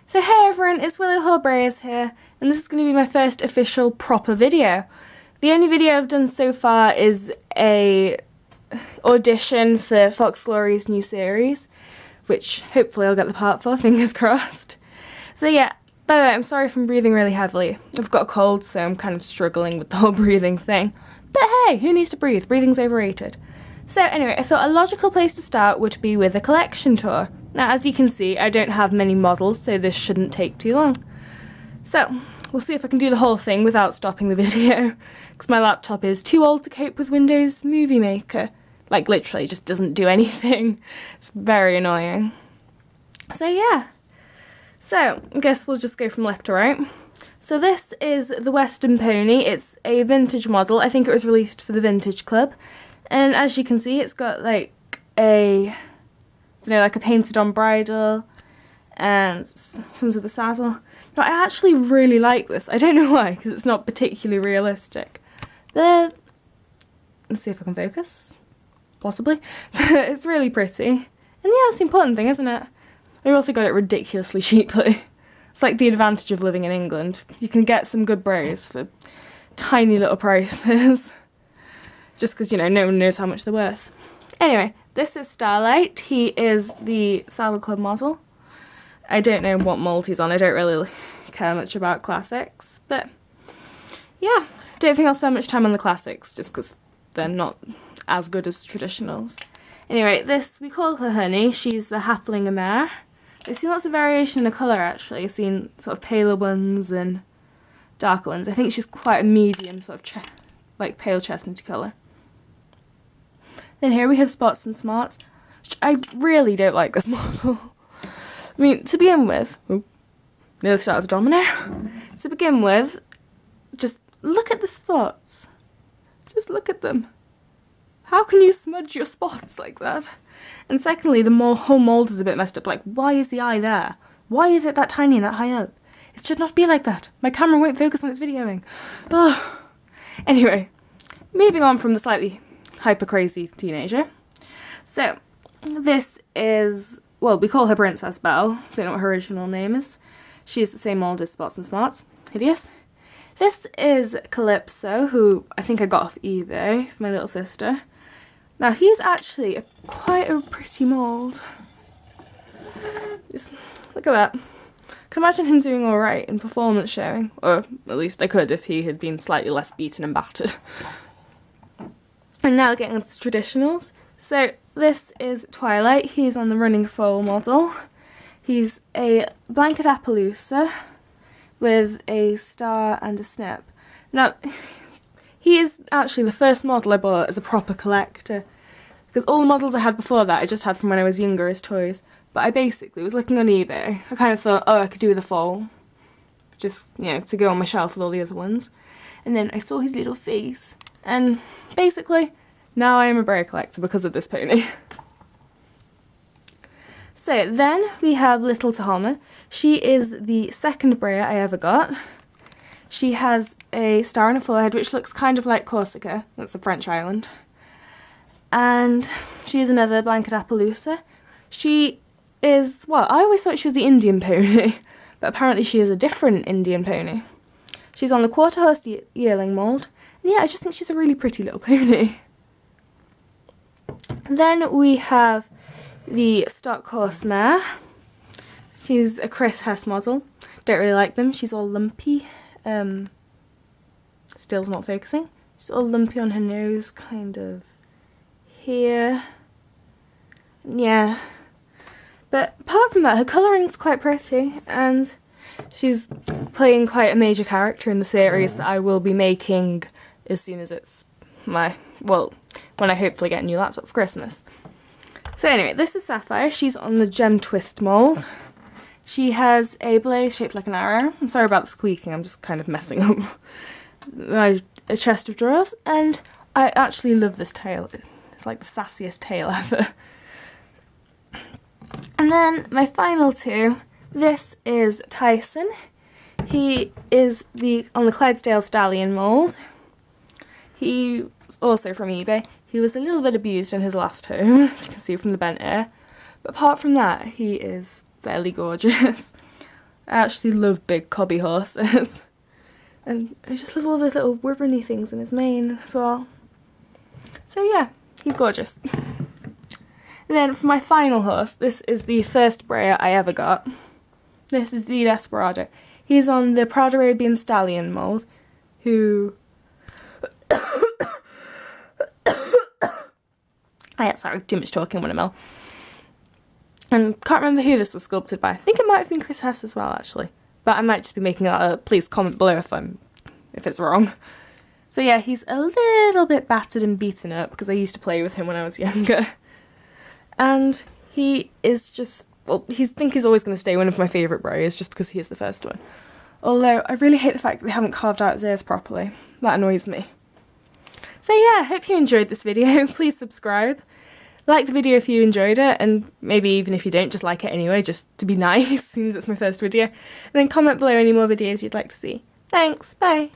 So hey everyone, it's Breyers here, and this is going to be my first official proper video. The only video I've done so far is a audition for Fox Glory's new series, which hopefully I'll get the part for, fingers crossed. So yeah, by the way, I'm sorry if I'm breathing really heavily. I've got a cold, so I'm kind of struggling with the whole breathing thing. But hey, who needs to breathe? Breathing's overrated. So anyway, I thought a logical place to start would be with a collection tour. Now, as you can see, I don't have many models, so this shouldn't take too long. So, we'll see if I can do the whole thing without stopping the video, because my laptop is too old to cope with Windows Movie Maker. Like, literally, just doesn't do anything. It's very annoying. So, yeah. So, I guess we'll just go from left to right. So this is the Western Pony. It's a vintage model. I think it was released for the Vintage Club. And as you can see, it's got like a painted on bridle, and comes with a saddle. But I actually really like this. I don't know why, because it's not particularly realistic. But let's see if I can focus. Possibly. But it's really pretty. And yeah, that's the important thing, isn't it? I also got it ridiculously cheaply. It's like the advantage of living in England. You can get some good Breyers for tiny little prices. Just because, you know, no one knows how much they're worth. Anyway, this is Starlight. He is the Saddle Club model. I don't know what mould he's on. I don't really care much about classics. But, yeah. I don't think I'll spend much time on the classics, just because they're not as good as traditionals. Anyway, this, we call her Honey. She's the Halfling mare. I've seen lots of variation in the colour, actually. I've seen sort of paler ones and darker ones. I think she's quite a medium, sort of pale chestnut colour. Then here we have Spots and Smarts, which I really don't like this model. I mean, to begin with, nearly started the domino. To begin with, just look at the spots. Just look at them. How can you smudge your spots like that? And secondly, the whole mould is a bit messed up. Like, why is the eye there? Why is it that tiny and that high up? It should not be like that. My camera won't focus when it's videoing. Oh. Anyway, moving on from the slightly hyper-crazy teenager. So, this is, well, we call her Princess Belle. Don't know what her original name is. She's the same mould as Spots and Smarts. Hideous. This is Calypso, who I think I got off eBay for my little sister. Now, he's actually quite a pretty mould. Just look at that. I can imagine him doing alright in performance showing, or at least I could if he had been slightly less beaten and battered. And now getting into the traditionals. So this is Twilight. He's on the running foal model. He's a blanket Appaloosa with a star and a snip. Now, he is actually the first model I bought as a proper collector. Because all the models I had before that I just had from when I was younger as toys. But I basically was looking on eBay. I kind of thought, oh, I could do with a foal. Just, you know, to go on my shelf with all the other ones. And then I saw his little face. And basically, now I am a Breyer collector because of this pony. So then we have Little Tahoma. She is the second Breyer I ever got. She has a star on her forehead, which looks kind of like Corsica. That's a French island. And she is another blanket Appaloosa. She is, well, I always thought she was the Indian pony, but apparently she is a different Indian pony. She's on the quarter horse yearling mould. And yeah, I just think she's a really pretty little pony. Then we have the stock horse mare. She's a Chris Hess model. Don't really like them. She's all lumpy. Still's not focusing. She's all lumpy on her nose, kind of here. Yeah. But apart from that, her colouring's quite pretty, and she's playing quite a major character in the series that I will be making as soon as it's when I hopefully get a new laptop for Christmas. So anyway, this is Sapphire. She's on the Gem Twist mould. She has a blaze shaped like an arrow. I'm sorry about the squeaking, I'm just kind of messing up a chest of drawers. And I actually love this tail. It's like the sassiest tail ever. And then my final two, this is Tyson. He is on the Clydesdale Stallion mould. He's also from eBay. He was a little bit abused in his last home, as you can see from the bent ear. But apart from that, he is fairly gorgeous. I actually love big cobby horses. And I just love all the little ribbony things in his mane as well. So yeah, he's gorgeous. And then for my final horse, this is the first Breyer I ever got. This is the Desperado. He's on the Proud Arabian Stallion mould, who... sorry, too much talking when I'm ill. And can't remember who this was sculpted by. I think it might have been Chris Hess as well, actually. But I might just be making that up. Please comment below if it's wrong. So yeah, he's a little bit battered and beaten up because I used to play with him when I was younger. And he is just, well, I think he's always going to stay one of my favourite Breyers just because he is the first one. Although I really hate the fact that they haven't carved out his ears properly. That annoys me. So yeah, hope you enjoyed this video. Please subscribe. Like the video if you enjoyed it, and maybe even if you don't, just like it anyway, just to be nice, since it's my first video. And then comment below any more videos you'd like to see. Thanks, bye!